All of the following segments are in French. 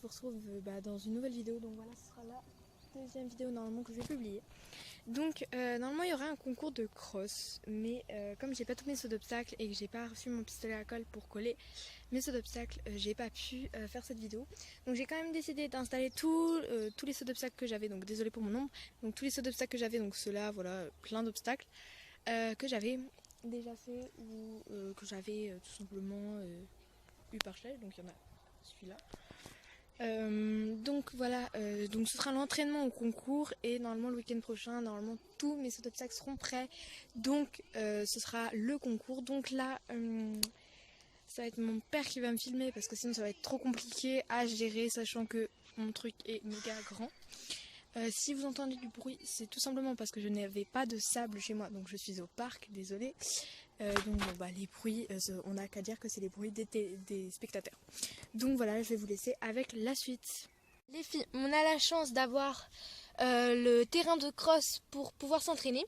vous retrouve dans une nouvelle vidéo. Donc voilà, ce sera la deuxième vidéo normalement que je vais publier. Donc normalement il y aura un concours de cross, mais comme j'ai pas tous mes sauts d'obstacles et que j'ai pas reçu mon pistolet à colle pour coller mes sauts d'obstacles, j'ai pas pu faire cette vidéo. Donc j'ai quand même décidé d'installer tous les sauts d'obstacles que j'avais, donc désolé pour mon nombre, donc tous les sauts d'obstacles que j'avais, donc ceux-là, voilà, plein d'obstacles que j'avais déjà fait ou que j'avais tout simplement eu par Schley, donc il y en a celui-là. Donc voilà, donc ce sera l'entraînement au concours et normalement le week-end prochain, normalement tous mes sauts d'obstacles seront prêts. Donc ce sera le concours. Donc là, ça va être mon père qui va me filmer parce que sinon ça va être trop compliqué à gérer, sachant que mon truc est méga grand. Si vous entendez du bruit, c'est tout simplement parce que je n'avais pas de sable chez moi, donc je suis au parc, désolée. Donc bon, les bruits, on n'a qu'à dire que c'est les bruits des spectateurs. Donc voilà, je vais vous laisser avec la suite. Les filles, on a la chance d'avoir le terrain de cross pour pouvoir s'entraîner.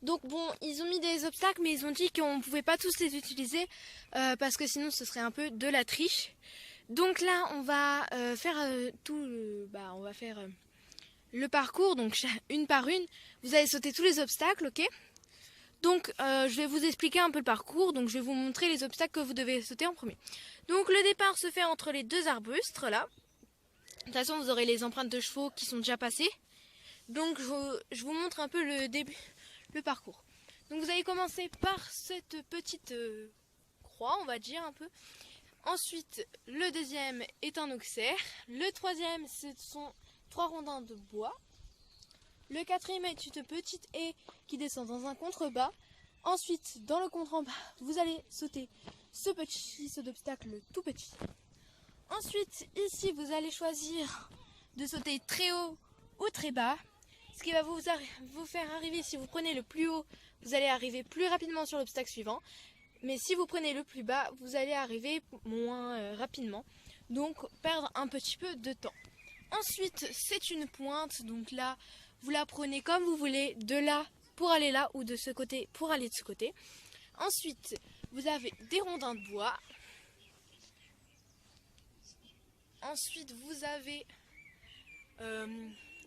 Donc bon, ils ont mis des obstacles, mais ils ont dit qu'on ne pouvait pas tous les utiliser parce que sinon ce serait un peu de la triche. Donc là, on va faire on va faire le parcours, donc une par une. Vous allez sauter tous les obstacles, ok ? Donc je vais vous expliquer un peu le parcours, donc je vais vous montrer les obstacles que vous devez sauter en premier. Donc le départ se fait entre les deux arbustes, là. De toute façon, vous aurez les empreintes de chevaux qui sont déjà passées. Donc je vous montre un peu le parcours. Donc vous allez commencer par cette petite croix, on va dire un peu. Ensuite, le deuxième est un auxerre. Le troisième, ce sont 3 rondins de bois. Le quatrième est une petite haie qui descend dans un contrebas. Ensuite, dans le contrebas, vous allez sauter ce petit saut d'obstacle tout petit. Ensuite, ici, vous allez choisir de sauter très haut ou très bas. Ce qui va vous faire arriver, si vous prenez le plus haut, vous allez arriver plus rapidement sur l'obstacle suivant. Mais si vous prenez le plus bas, vous allez arriver moins rapidement. Donc, perdre un petit peu de temps. Ensuite, c'est une pointe. Donc là, vous la prenez comme vous voulez, de là pour aller là ou de ce côté pour aller de ce côté. Ensuite, vous avez des rondins de bois. Ensuite, vous avez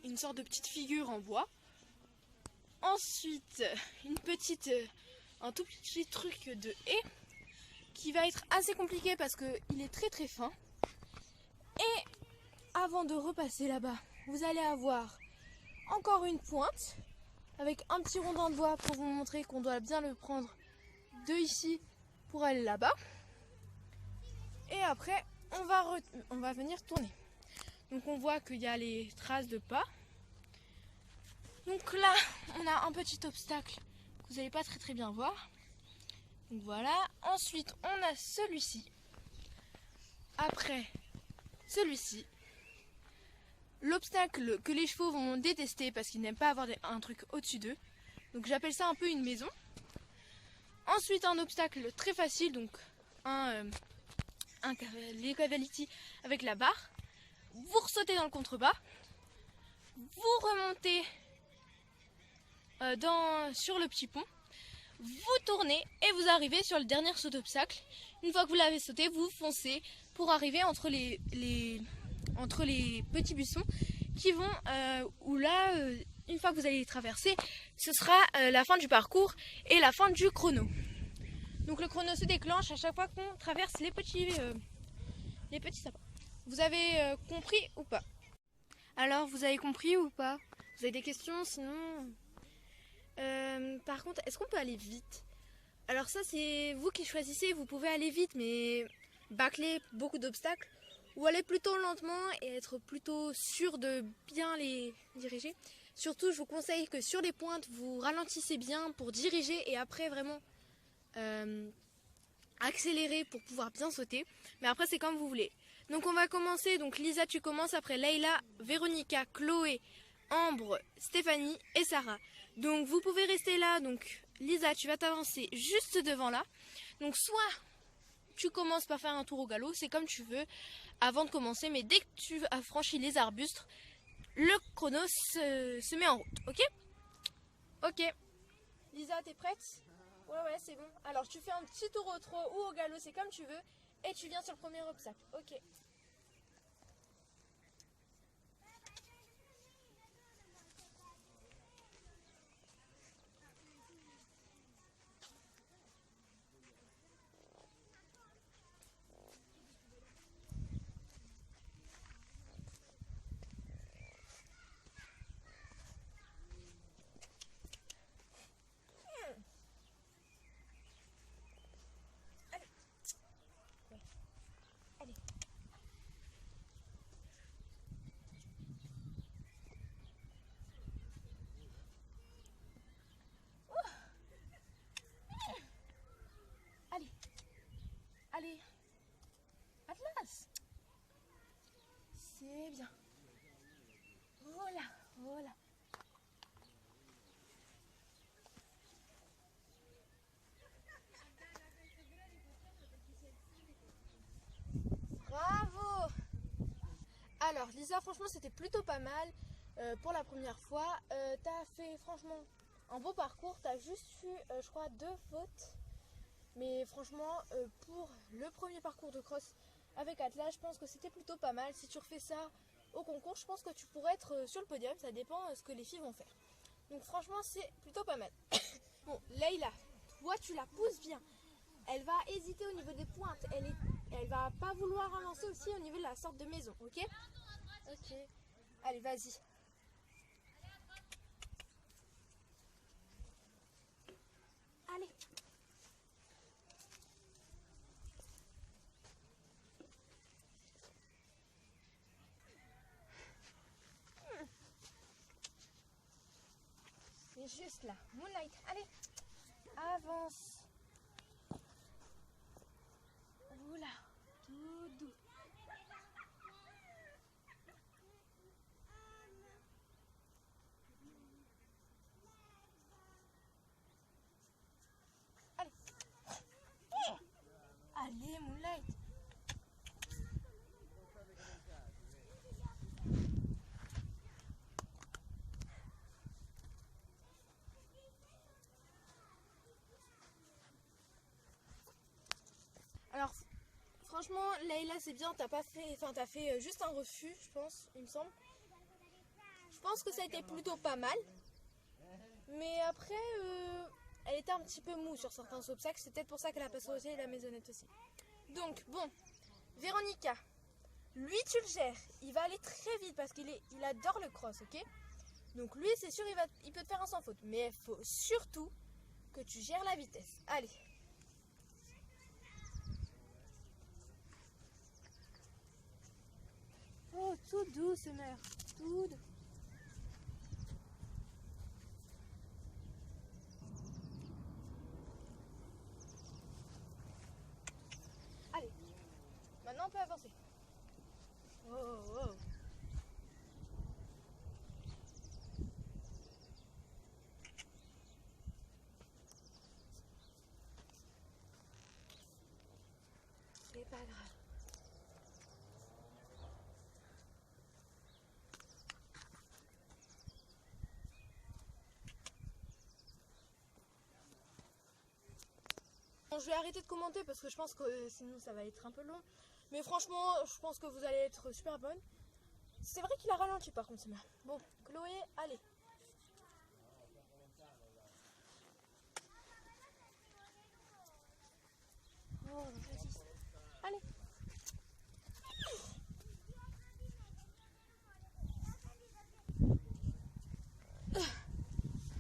une sorte de petite figure en bois. Ensuite, un tout petit truc de haie qui va être assez compliqué parce qu'il est très très fin. Et avant de repasser là-bas, vous allez avoir encore une pointe avec un petit rondin de bois pour vous montrer qu'on doit bien le prendre de ici pour aller là-bas. Et après, on va venir tourner. Donc on voit qu'il y a les traces de pas. Donc là, on a un petit obstacle que vous n'allez pas très très bien voir. Donc voilà. Ensuite, on a celui-ci. Après celui-ci. L'obstacle que les chevaux vont détester parce qu'ils n'aiment pas avoir un truc au-dessus d'eux. Donc j'appelle ça un peu une maison. Ensuite, un obstacle très facile, donc les Cavality avec la barre. Vous ressautez dans le contrebas. Vous remontez sur le petit pont. Vous tournez et vous arrivez sur le dernier saut d'obstacle. Une fois que vous l'avez sauté, vous foncez pour arriver entre les petits buissons qui vont où là, une fois que vous allez les traverser, ce sera la fin du parcours et la fin du chrono. Donc le chrono se déclenche à chaque fois qu'on traverse les petits sapins. Vous avez compris ou pas? Alors, vous avez compris ou pas? Vous avez des questions? Sinon... par contre, est-ce qu'on peut aller vite? Alors ça, c'est vous qui choisissez. Vous pouvez aller vite, mais bâcler beaucoup d'obstacles. Ou aller plutôt lentement et être plutôt sûr de bien les diriger. Surtout, je vous conseille que sur les pointes, vous ralentissez bien pour diriger et après vraiment accélérer pour pouvoir bien sauter. Mais après, c'est comme vous voulez. Donc on va commencer. Donc Lisa, tu commences, après Leïla, Véronica, Chloé, Ambre, Stéphanie et Sarah. Donc vous pouvez rester là. Donc Lisa, tu vas t'avancer juste devant là. Donc soit tu commences par faire un tour au galop, c'est comme tu veux avant de commencer, mais dès que tu as franchi les arbustes, le chrono se met en route, ok? Ok. Lisa, t'es prête? Ouais, c'est bon. Alors tu fais un petit tour au trot ou au galop, c'est comme tu veux, et tu viens sur le premier obstacle, ok? Alors Lisa, franchement c'était plutôt pas mal pour la première fois. T'as fait franchement un beau parcours, t'as juste eu je crois 2 fautes. Mais franchement pour le premier parcours de cross avec Atlas, je pense que c'était plutôt pas mal. Si tu refais ça au concours, je pense que tu pourrais être sur le podium, ça dépend de ce que les filles vont faire. Donc franchement c'est plutôt pas mal. Bon, Leïla, toi tu la pousses bien. Elle va hésiter au niveau des pointes. Elle va pas vouloir avancer aussi au niveau de la sorte de maison, ok? Ok. Allez, vas-y. Allez. C'est juste là. Moonlight, allez. Avance. Oula. Tout doux. Allez. Allez, Moonlight. Alors, franchement, Leïla, c'est bien. T'as fait juste un refus, je pense, il me semble. Je pense que ça a été plutôt pas mal. Mais après, elle était un petit peu mou sur certains obstacles. C'est peut-être pour ça qu'elle a pas sauté la maisonnette aussi. Donc, bon, Véronica, lui, tu le gères. Il va aller très vite parce qu'il adore le cross, ok? Donc, lui, c'est sûr, il peut te faire un sans faute. Mais il faut surtout que tu gères la vitesse. Allez. Oh, tout doux, Summer. Tout doux. Allez. Maintenant, on peut avancer. Oh, oh, oh. C'est pas grave. Bon, je vais arrêter de commenter parce que je pense que sinon ça va être un peu long. Mais franchement, je pense que vous allez être super bonne. C'est vrai qu'il a ralenti par contre, c'est bien. Bon, Chloé, allez. Oh, vas-y. Allez.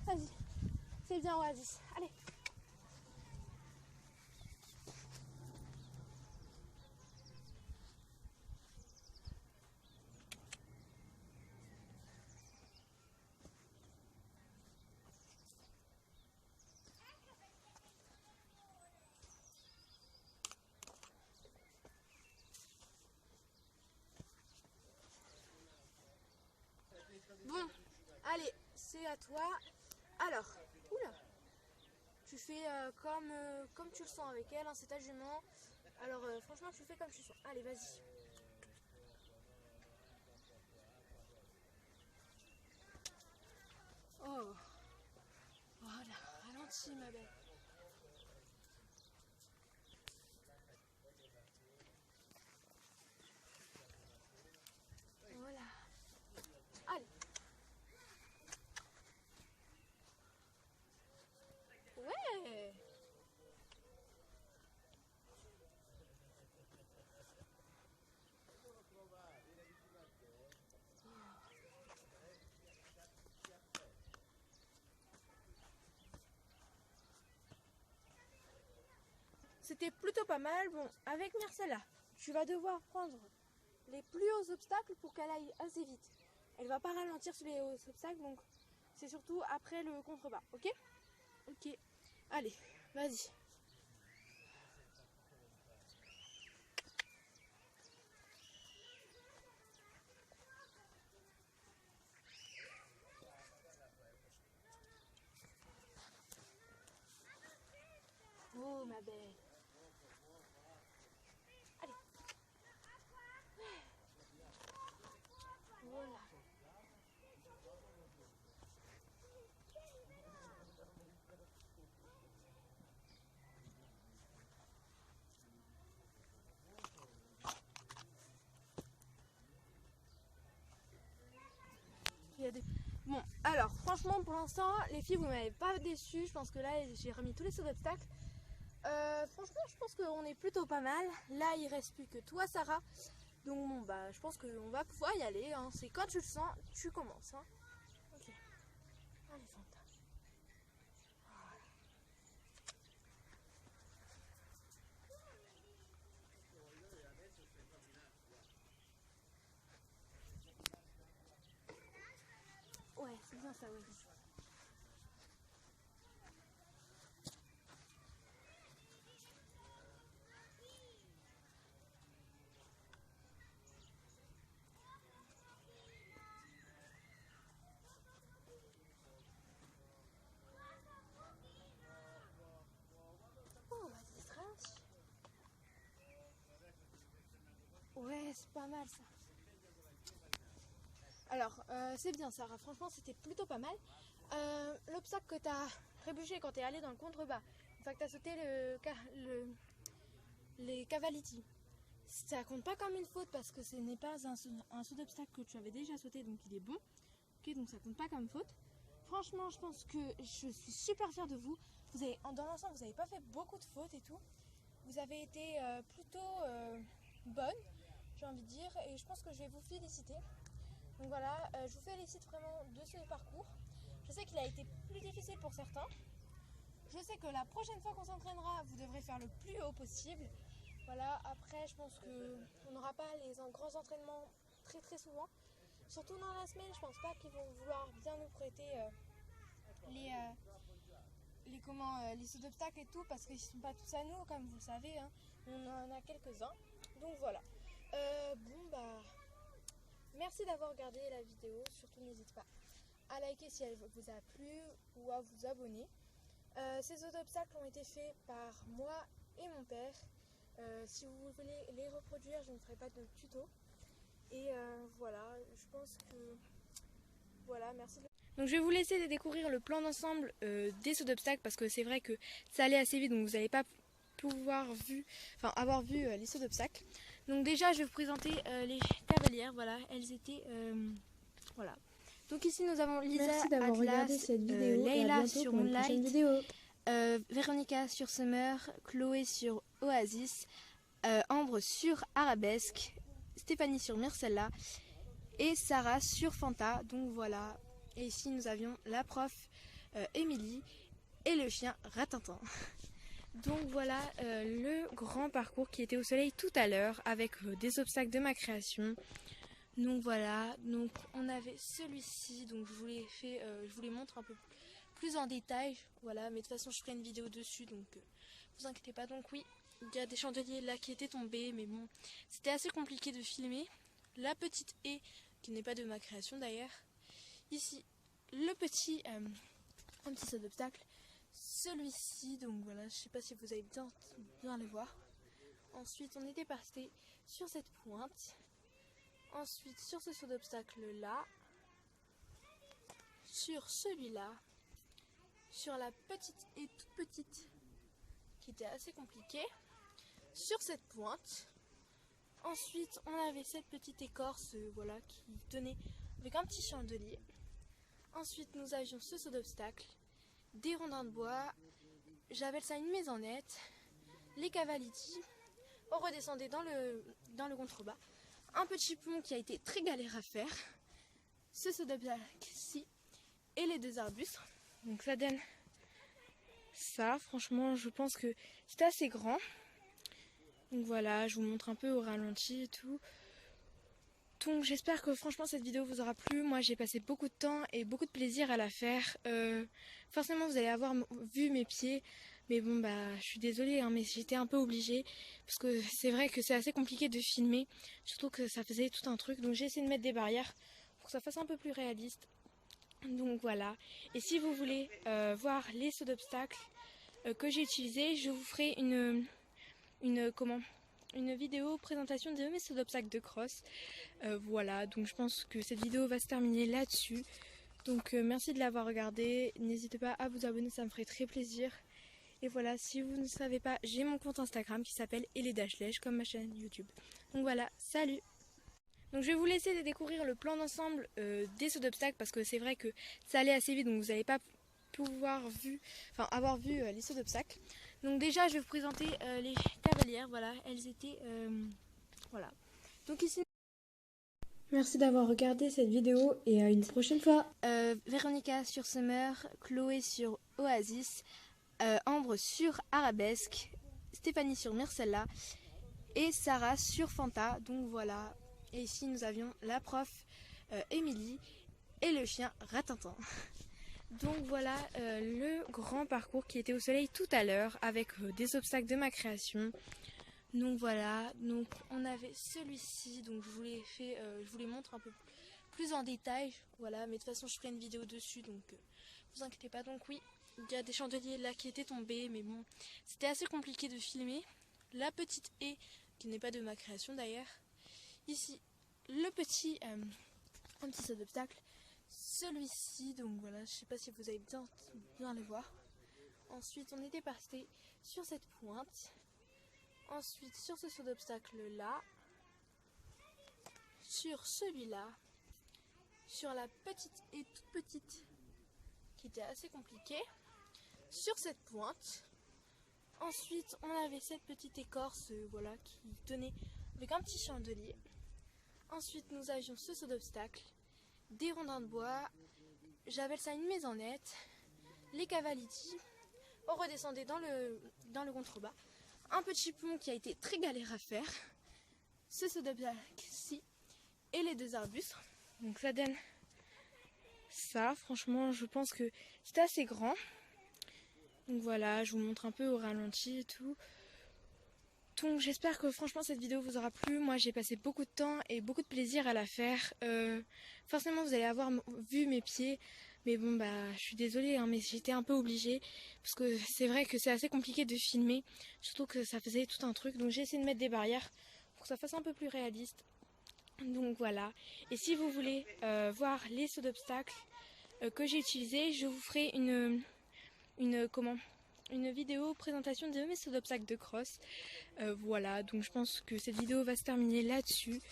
Vas-y. C'est bien, Oasis. Allez. Bon, allez, c'est à toi. Alors, oula, tu fais comme tu le sens avec elle, hein, c'est ta jument. Alors, franchement, tu fais comme tu le sens. Allez, vas-y. Oh, voilà, ralentis, ma belle. Voilà. Allez. Ouais. C'était plutôt pas mal. Bon, avec Marcella, tu vas devoir prendre les plus hauts obstacles pour qu'elle aille assez vite. Elle va pas ralentir sur les hauts obstacles, donc c'est surtout après le contrebas, ok? Ok. Allez, vas-y. Oh, ma belle. Allez. Bon, alors franchement pour l'instant les filles vous m'avez pas déçu. Je pense que là j'ai remis tous les sauts d'obstacles. Franchement je pense qu'on est plutôt pas mal. Là il reste plus que toi Sarah. Donc bon bah je pense qu'on va pouvoir y aller. Hein. C'est quand tu le sens, tu commences. Hein. Ok. Allez Fanta. Ouais, c'est bien ça, ouais. Oh, vas-y, stretch. Ouais, c'est pas mal ça. Alors, c'est bien Sarah, franchement c'était plutôt pas mal. L'obstacle que t'as trébuché quand t'es allé dans le contrebas, une fois que t'as sauté les cavaliti, ça compte pas comme une faute parce que ce n'est pas un saut d'obstacle que tu avais déjà sauté, donc il est bon. Ok, donc ça compte pas comme faute. Franchement, je pense que je suis super fière de vous. Dans l'ensemble, vous n'avez pas fait beaucoup de fautes et tout. Vous avez été plutôt bonne, j'ai envie de dire, et je pense que je vais vous féliciter. Donc voilà, je vous félicite vraiment de ce parcours. Je sais qu'il a été plus difficile pour certains. Je sais que la prochaine fois qu'on s'entraînera, vous devrez faire le plus haut possible. Voilà, après je pense qu'on n'aura pas les grands entraînements très souvent. Surtout dans la semaine, je pense pas qu'ils vont vouloir bien nous prêter les sauts d'obstacles et tout, parce qu'ils ne sont pas tous à nous, comme vous le savez. Hein. On en a quelques-uns. Donc voilà. Bon bah... Merci d'avoir regardé la vidéo, surtout n'hésitez pas à liker si elle vous a plu ou à vous abonner. Ces autres obstacles ont été faits par moi et mon père. Si vous voulez les reproduire, je ne ferai pas de tuto. Et voilà, je pense que... Voilà, merci. Donc je vais vous laisser découvrir le plan d'ensemble des sauts d'obstacles parce que c'est vrai que ça allait assez vite, donc vous n'allez pas avoir vu les sauts d'obstacles. Donc déjà je vais vous présenter les cavalières, voilà, elles étaient voilà. Donc ici nous avons Lisa, merci d'avoir Atlas, regardé cette vidéo, Leïla sur pour une prochaine vidéo. Véronica sur Summer, Chloé sur Oasis, Ambre sur Arabesque, Stéphanie sur Myrcella et Sarah sur Fanta. Donc voilà. Et ici nous avions la prof Émilie et le chien Ratintin. Donc voilà le grand parcours qui était au soleil tout à l'heure avec des obstacles de ma création. Donc voilà, donc on avait celui-ci, donc je vous les montre un peu plus en détail. Voilà, mais de toute façon je ferai une vidéo dessus, donc vous inquiétez pas. Donc oui, il y a des chandeliers là qui étaient tombés, mais bon, c'était assez compliqué de filmer. La petite haie, qui n'est pas de ma création d'ailleurs. Ici, un petit saut d'obstacle. Celui-ci, donc voilà, je sais pas si vous avez bien le voir. Ensuite, on était passé sur cette pointe. Ensuite, sur ce saut d'obstacle là. Sur celui-là. Sur la petite et toute petite, qui était assez compliquée. Sur cette pointe. Ensuite, on avait cette petite écorce, voilà, qui tenait avec un petit chandelier. Ensuite, nous avions ce saut d'obstacle, des rondins de bois, j'appelle ça une maisonnette, les cavaliti, on redescendait dans le contrebas, un petit pont qui a été très galère à faire, ce saut d'obstacle-ci, et les deux arbustes. Donc ça donne ça, franchement, je pense que c'est assez grand. Donc voilà, je vous montre un peu au ralenti et tout. Donc j'espère que franchement cette vidéo vous aura plu. Moi j'ai passé beaucoup de temps et beaucoup de plaisir à la faire. Forcément vous allez avoir vu mes pieds. Mais bon bah je suis désolée hein, mais j'étais un peu obligée. Parce que c'est vrai que c'est assez compliqué de filmer. Surtout que ça faisait tout un truc. Donc j'ai essayé de mettre des barrières pour que ça fasse un peu plus réaliste. Donc voilà. Et si vous voulez voir les sauts d'obstacles que j'ai utilisés, je vous ferai une vidéo présentation de mes sauts d'obstacles de cross. Voilà, donc je pense que cette vidéo va se terminer là-dessus. Donc merci de l'avoir regardé. N'hésitez pas à vous abonner, ça me ferait très plaisir. Et voilà, si vous ne savez pas, j'ai mon compte Instagram qui s'appelle Elledashlèche comme ma chaîne YouTube. Donc voilà, salut! Donc je vais vous laisser découvrir le plan d'ensemble des sauts d'obstacles parce que c'est vrai que ça allait assez vite, donc vous n'allez pas avoir vu les sauts d'obstacles. Donc déjà je vais vous présenter les cavalières, voilà, elles étaient voilà. Donc ici, merci d'avoir regardé cette vidéo et à une prochaine fois. Véronica sur Summer, Chloé sur Oasis, Ambre sur Arabesque, Stéphanie sur Myrcella et Sarah sur Fanta. Donc voilà. Et ici nous avions la prof Émilie et le chien Ratintin. Donc voilà le grand parcours qui était au soleil tout à l'heure avec des obstacles de ma création. Donc voilà, donc on avait celui-ci, donc je vous les montre un peu plus en détail, voilà, mais de toute façon je ferai une vidéo dessus, donc vous inquiétez pas. Donc oui, il y a des chandeliers là qui étaient tombés, mais bon, c'était assez compliqué de filmer. La petite haie, qui n'est pas de ma création d'ailleurs. Ici, le petit, un petit saut d'obstacle, celui-ci, donc voilà, je sais pas si vous allez bien le voir. Ensuite, on était parti sur cette pointe. Ensuite, sur ce saut d'obstacle là, sur celui-là, sur la petite et toute petite qui était assez compliquée, sur cette pointe. Ensuite, on avait cette petite écorce voilà, qui tenait avec un petit chandelier. Ensuite, nous avions ce saut d'obstacle, des rondins de bois, j'appelle ça une maisonnette, les cavaliti. On redescendait dans le contrebas. Un petit pont qui a été très galère à faire, ce saut d'obstacle-ci et les deux arbustes. Donc ça donne ça, franchement je pense que c'est assez grand. Donc voilà, je vous montre un peu au ralenti et tout. Donc j'espère que franchement cette vidéo vous aura plu. Moi j'ai passé beaucoup de temps et beaucoup de plaisir à la faire. Forcément vous allez avoir vu mes pieds. Mais bon bah je suis désolée hein, mais j'étais un peu obligée. Parce que c'est vrai que c'est assez compliqué de filmer. Surtout que ça faisait tout un truc. Donc j'ai essayé de mettre des barrières pour que ça fasse un peu plus réaliste. Donc voilà. Et si vous voulez voir les sauts d'obstacles que j'ai utilisés, je vous ferai une vidéo présentation de mes sauts d'obstacles de cross. Voilà, donc je pense que cette vidéo va se terminer là-dessus.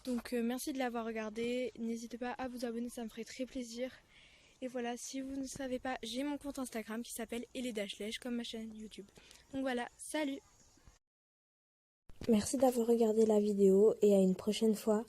Donc merci de l'avoir regardé. N'hésitez pas à vous abonner, ça me ferait très plaisir. Et voilà, si vous ne savez pas, j'ai mon compte Instagram qui s'appelle Elédashlèche comme ma chaîne YouTube. Donc voilà, salut! Merci d'avoir regardé la vidéo et à une prochaine fois.